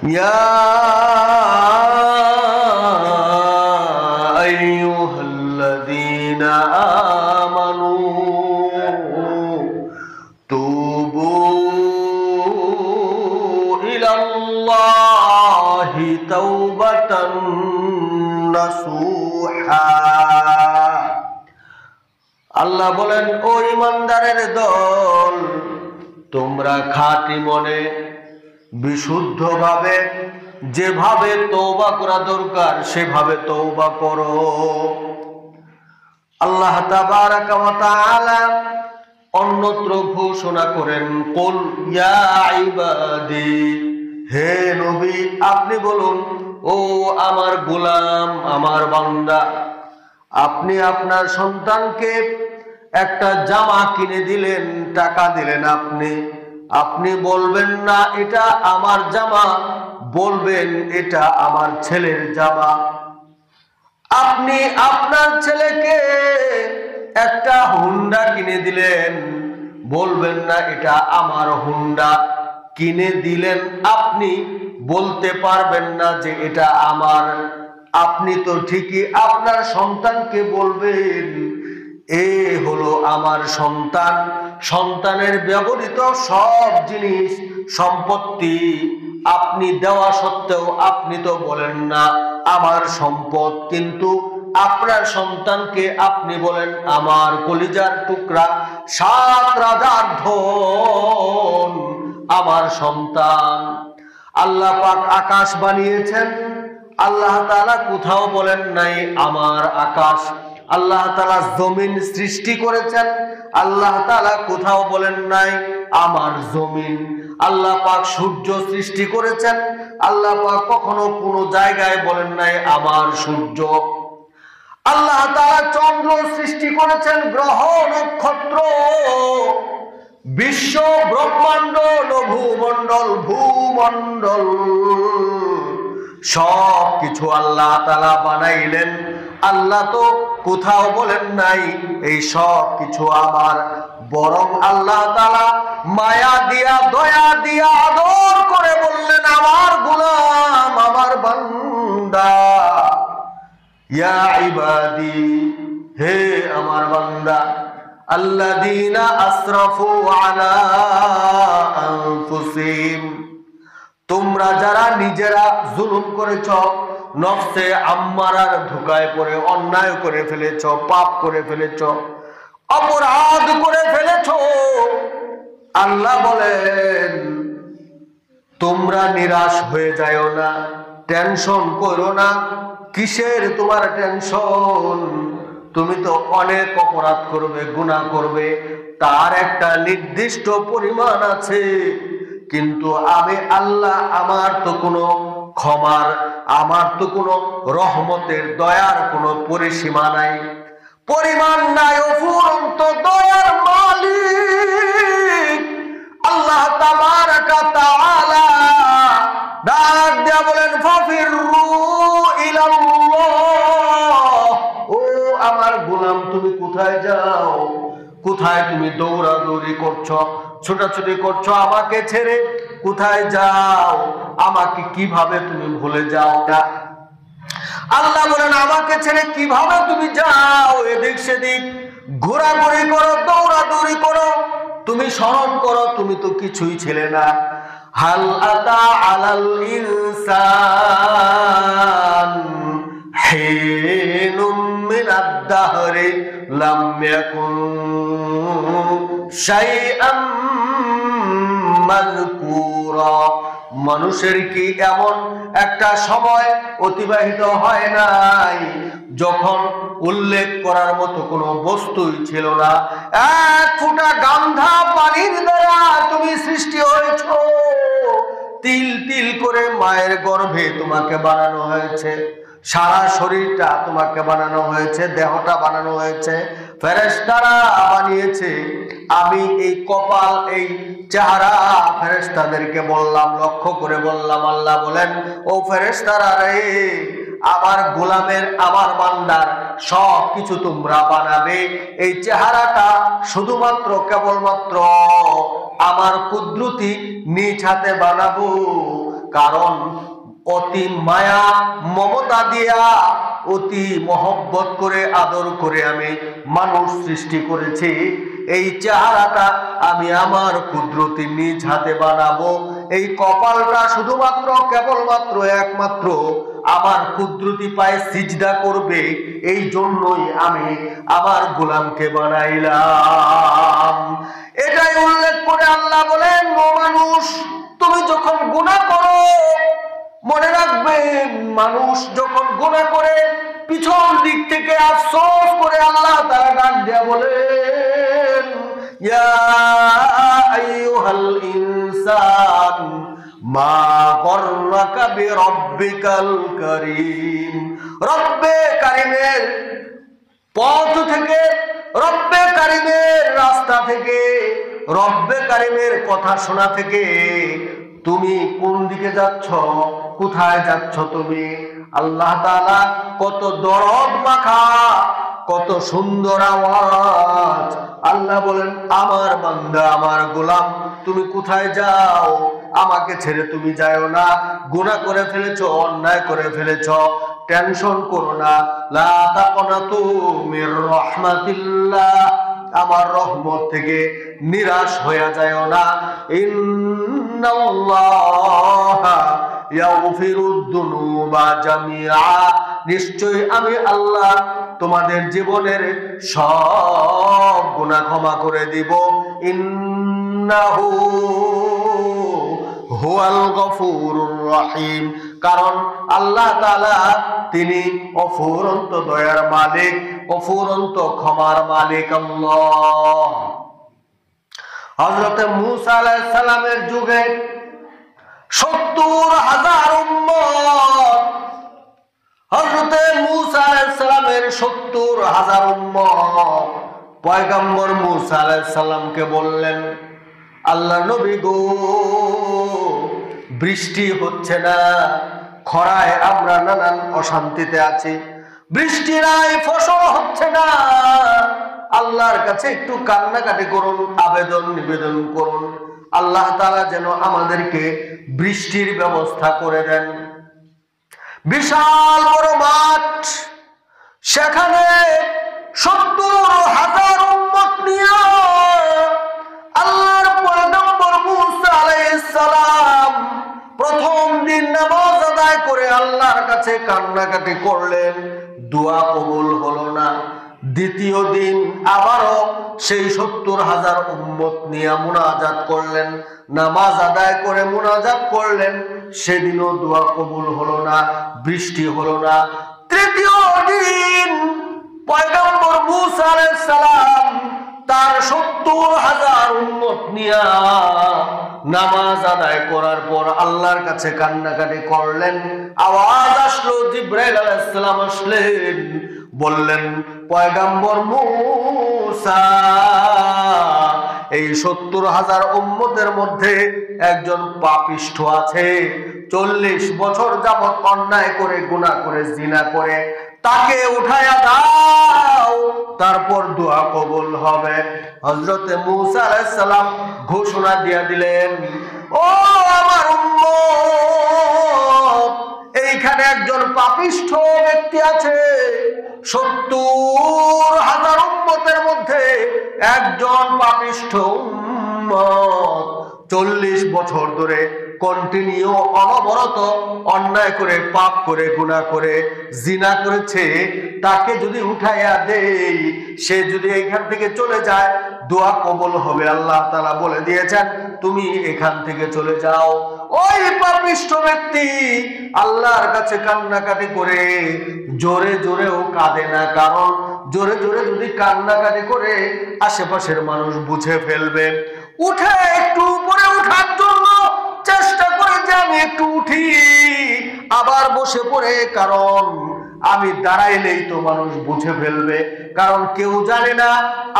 ইয়া আইয়ুহাল্লাযীনা আমানু তুবু ইলাল্লাহি তাওবাতান নাসুহা। আল্লাহ বলেন, ও ঈমানদারের দল, তোমরা খাঁটি মনে বিশুদ্ধভাবে যেভাবে তওবা করা দরকার সেভাবে তওবা করো। আল্লাহ তাবারাকা ওয়া তাআলা অন্যত্র ঘোষণা করেন, কুল ইয়া ইবাদি, হে নবী আপনি বলুন, ও আমার গোলাম, আমার বান্দা, আপনি আপনার সন্তানকে একটা জামা কিনে দিলেন, টাকা দিলেন, আপনি বলবেন না এটা আমার জামা, বলবেন এটা আমার ছেলের জামা। আপনি আপনার ছেলেকে একটা হুন্ডা কিনে দিলেন, বলবেন না এটা আমার হুন্ডা। কিনে দিলেন, আপনি বলতে পারবেন না যে এটা আমার। আপনি তো ঠিকই আপনার সন্তানকে বলবেন, এ হলো আমার সন্তান। সন্তানের ব্যবহৃত সব জিনিস সম্পত্তি আপনি দেওয়া সত্ত্বেও আপনি তো বলেন না আমার সম্পদ, কিন্তু আপনার সন্তানকে আপনি বলেন আমার কলিজার টুকরা, 7 রাজার ধন আমার সন্তান। আল্লাহ পাক আকাশ বানিয়েছেন, আল্লাহ তাআলা কোথাও বলেন নাই আমার আকাশ। আল্লাহ তাআলা জমিন সৃষ্টি করেছেন, আল্লাহ তাআলা কোথাও বলেন নাই আমার জমিন। আল্লাহ পাক সূর্য সৃষ্টি করেছেন, আল্লাহ পাক কখনো কোনো জায়গায় বলেন নাই আমার সূর্য। আল্লাহ তাআলা চন্দ্র সৃষ্টি করেছেন, গ্রহ নক্ষত্র, বিশ্ব ব্রহ্মাণ্ড, লঘুমণ্ডল, ভূমণ্ডল, সব কিছু আল্লাহ তাআলা বানাইলেন। আল্লাহ তো কোথাও বলেন নাই এই সব কিছু আমার, বরং আল্লাহ তাআলা মায়া দিয়া দয়া দিয়া আদর করে বললেন আমার গোলাম, আমার বান্দা, ইয়া ইবাদি, হে আমার বান্দা, আল্লাযীনা আসরাফু আলা আনফুসিহিম, তোমরা যারা নিজেরা জুলুম করেছ, নফসে আম্মারার ধোঁকায় পড়ে অন্যায় করে ফেলেছ, পাপ করে ফেলেছ, অপরাধ করে ফেলেছ, আল্লাহ বলেন তোমরা নিরাশ হয়ে যাও না, টেনশন করো না। কিসের তোমার টেনশন? তুমি তো অনেক অপরাধ করবে, গুনাহ করবে, তার একটা নির্দিষ্ট পরিমাণ আছে, কিন্তু আমি আল্লাহ, আমার তো কোনো ক্ষমার, আমার তো কোনো রহমতের, দয়ার কোনো পরিসীমা নাই, পরিমাণ নাই। অফুরন্ত দয়ার মালিক আল্লাহ তাবারাকা তাআলা ডাক দিয়া বলেন, ফাফিরু ইলাল্লাহ, ও আমার গোলাম তুমি কোথায় যাও? কোথায় তুমি দৌড়াদৌড়ি করছো, ছোটাছুটি করছো আমাকে ছেড়ে? কোথায় যাও? আমাকে কিভাবে তুমি ভুলে যাও? আল্লাহ বলেন আমাকে ছেড়ে কিভাবে তুমি যাও? এদিক সেদিক ঘোরাঘুরি করো, দৌড়াদৌড়ি করো, তুমি স্মরণ করো তুমি তো কিছুই ছিলে না। হাল আতা আলাল ইনসান হিনুম মিনাদ দাহরি লাম ইয়াকুন শাইআম মাযকুরা, মানুষের কি এমন একটা সময় অতিবাহিত হয় নাই যখন উল্লেখ করার মতো কোনো বস্তুই ছিল না? এক ফোঁটা গান্ধা পানির দ্বারা তুমি সৃষ্টি হয়েছ, তিল তিল করে মায়ের গর্ভে তোমাকে বানানো হয়েছে, সারা শরীরটা তোমাকে বানানো হয়েছে, দেহটা বানানো হয়েছে, ফেরেশতারা বানিয়েছে। আমি এই কপাল, এই চেহারা ফেরেশতাদেরকে বললাম, লক্ষ্য করে বললাম, আল্লাহ বলেন ও ফেরেশতারা রে, আমার গোলামের, আমার বান্দার সব কিছু তোমরা বানাবে। এই চেহারাটা শুধুমাত্র কেবলমাত্র আমার কুদরতি নিজ হাতে বানাবো। কারণ অতি মায়া মমতা দিয়া অতি মহব্বত করে আদর করে আমি মানুষ সৃষ্টি করেছি। এই চেহারাটা আমি আমার কুদরতি নিজ হাতে বানাবো। এই কপালটা শুধুমাত্র কেবলমাত্র একমাত্র আমার কুদরতি পায়ে সিজদা করবে, এই জন্যই আমি আমার গোলামকে বানাইলাম। এটাই উল্লেখ করে আল্লাহ বলেন, ও মানুষ, তুমি যখন গুনাহ করো, মনে রাখবে মানুষ যখন গুনাহ করে পিছন দিক থেকে আফসোস করে আল্লাহ তাআলা ডাক দিয়া বলেন, ইয়া আইয়ুহাল ইনসান মা গররাকা বিরব্বিকাল কারীম। রব্বে কারীমের পথ থেকে, রব্বে কারীমের রাস্তা থেকে, রব্বে কারীমের কথা শোনা থেকে তুমি কোন দিকে যাচ্ছ, কোথায় যাচ্ছ তুমি? আল্লাহ তাআলা কত দরদ মাখা, কত সুন্দর আওয়াজ। আল্লাহ বলেন, আমার বান্দা, আমার গোলাম, তুমি কোথায় যাও? আমাকে ছেড়ে তুমি যাও না। গুনাহ করে ফেলেছো, অন্যায় করে ফেলেছো, টেনশন করো না। লা তাকনাতু মির রাহমাতিল্লাহ, আমার রহমত থেকে নিরাশ হয়ে যায়ও না। ইন্নাল্লাহা ইয়াগফিরুদ যুনুবা জামিআ, নিশ্চয়ই আমি আল্লাহ তোমাদের জীবনের সব গুনাহ ক্ষমা করে দিব। ইন্নাহু হুয়াল গফুরুর রহিম, কারণ আল্লাহ তাআলা তিনি অফুরন্ত দয়ার মালিক, অফুরন্ত ক্ষমার মালিক আল্লাহ। হযরত মূসা আলাইহিস সালামের যুগে ৭০,০০০ উম্মত, হযরত মূসা আলাইহিস সালামের ৭০,০০০ উম্মত পয়গম্বর মূসা আলাইহিস সালামকে বললেন, আল্লাহ নবী গো, বৃষ্টি হচ্ছে না, খরায় আমরা নানান অশান্তিতে আছি, বৃষ্টি নাই, ফসল হচ্ছে না, আল্লাহর কাছে একটু কান্নাকাটি করুন, আবেদন নিবেদন করুন, আল্লাহ তাআলা যেন আমাদেরকে বৃষ্টির ব্যবস্থা করে দেন। বিশাল বড় মাঠ, সেখানে ৭০,০০০ উম্মত নিয়ে আল্লাহর পয়গম্বর মূসা আলাইহিস সালাম প্রথম দিন নামাজ আদায় করে আল্লাহর কাছে কান্নাকাটি করলেন, দোয়া কবুল হলো না। দ্বিতীয় দিন আবারও সেই ৭০,০০০ উম্মত নিয়ে মুনাজাত করলেন, নামাজ আদায় করে মুনাজাত করলেন, সেদিনও দোয়া কবুল হলো না, বৃষ্টি হলো না। তৃতীয় দিন পয়গম্বর মূসা আলাইহিস সালাম তার ৭০,০০০ উম্মত নিয়ে নামাজ আদায় করার পর আল্লাহর কাছে কান্নাকাটি করলেন। আওয়াজ আসলো, জিবরাইল আলাইহিস সালাম আসলেন, বললেন, পয়গম্বর মূসা, এই ৭০,০০০ উম্মতের মধ্যে একজন পাপিষ্ঠ আছে, ৪০ বছর যাবত অন্যায় করে, গুনাহ করে, জিনা করে, তাকে উঠায়া দাও, তারপর দোয়া কবুল হবে। হযরত মূসা আলাইহিস সালাম ঘোষণা দিয়ে দিলেন, ও আমার উম্মত, এইখানে একজন পাপিষ্ঠ ব্যক্তি আছে, ৭০,০০০ উম্মতের মধ্যে একজন পাপিষ্ঠ উম্মত ৪০ বছর ধরে কন্টিনিউ অনবরত অন্যায় করে, পাপ করে, গুনাহ করে, জিনা করেছে, তাকে যদি উঠাইয়া দেই, সে যদি এখান থেকে চলে যায়, দোয়া কবুল হবে। আল্লাহ তাআলা বলে দিয়েছেন, তুমি এখান থেকে চলে যাও। ওই পাপিষ্ঠ ব্যক্তি আল্লাহর কাছে কান্নাকাটি করে, জোরে জোরেও কাঁদে না, কারণ জোরে জোরে যদি কান্নাকাটি করে আশেপাশের মানুষ বুঝে ফেলবে। উঠে একটু উপরে উঠার জন্য চেষ্টা করে যে আমি একটু উঠি, আবার বসে পড়ে, কারণ আমি দাঁড়াইলেই তো মানুষ বুঝে ফেলবে, কারণ কেউ জানে না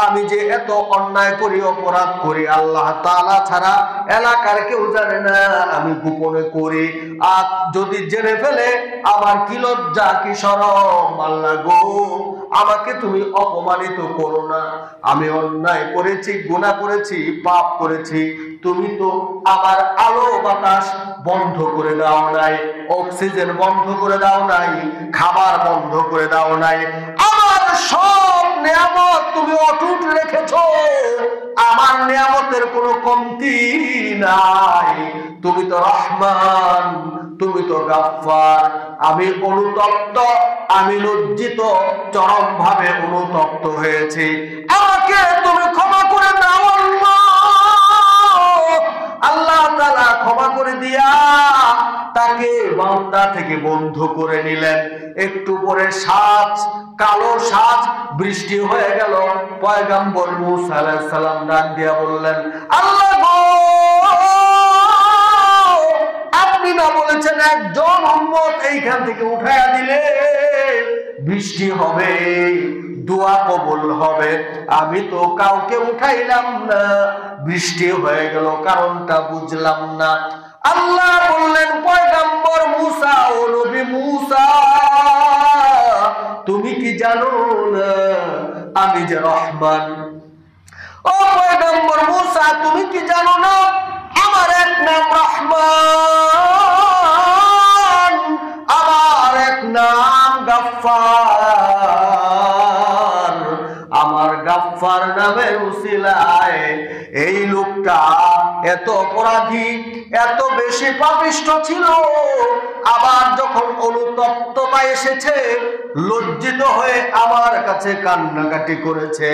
আমি যে এত অন্যায় করি, অপরাধ করি, আল্লাহ তাআলা ছাড়া এলাকার কেউ জানে না আমি গোপনে করি। আর যদি জেনে ফেলে আমার কি লজ্জা, কি শরম, আল্লাহ গো, আমাকে তুমি অপমানিত করো না। আমি অন্যায় করেছি, গুনাহ করেছি, পাপ করেছি, তুমি তো আমার আলো বাতাস বন্ধ করে দাও নাই, অক্সিজেন বন্ধ করে দাও নাই, খাবার বন্ধ করে দাও নাই, আমার সব নিয়ামত তুমি অটুট রেখেছো, আমার নিয়ামতের কোনো কমতি নাই। তুমি তো রহমান, তুমি তো গাফফার। আমি অনুতপ্ত, আমি লজ্জিত, চরম ভাবে অনুতপ্ত হয়েছি, আমাকে তুমি ক্ষমা করে দাও আল্লাহ। আল্লাহ তাআলা ক্ষমা করে দিয়া তাকে বান্দা থেকে বন্ধ করে নিলেন। একটু পরে সাজ, কালো সাজ বৃষ্টি হয়ে গেল। পয়গম্বর মূসা আলাইহিস সালাম ডাক দিয়া বললেন, আল্লাহ গো, আপনি না বলেছেন একজন উম্মত এইখান থেকে উঠাইয়া দিলে বৃষ্টি হবে, দোয়া কবুল হবে। আমি তো কাউকে উঠাইলাম না, বৃষ্টি হয়ে গেল, কারণটা বুঝলাম না। আল্লাহ বললেন, পয়গম্বর মূসা, ও নবী মূসা, তুমি কি জানো না আমি যে রহমান? ও পয়গম্বর মূসা, তুমি কি জানো না আমার এক নাম রহমান, আমার এক নাম গাফফার। আমার গাফফার নামের উসিলায় এই লোকটা এত অপরাধী, এত বেশি পাপিষ্ঠ ছিল, আবার যখন অনুতপ্ততা এসেছে, লজ্জিত হয়ে আমার কাছে কান্নাকাটি করেছে,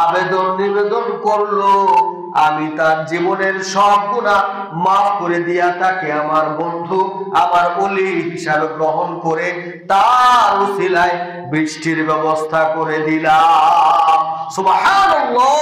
আবেদন নিবেদন করলো, আমি তার জীবনের সব গুনাহ মাফ করে দিয়া তাকে আমার বন্ধু, আমার ওলি হিসাবে গ্রহণ করে তার উসিলায় বৃষ্টির ব্যবস্থা করে দিলাম। সুবহানাল্লাহ।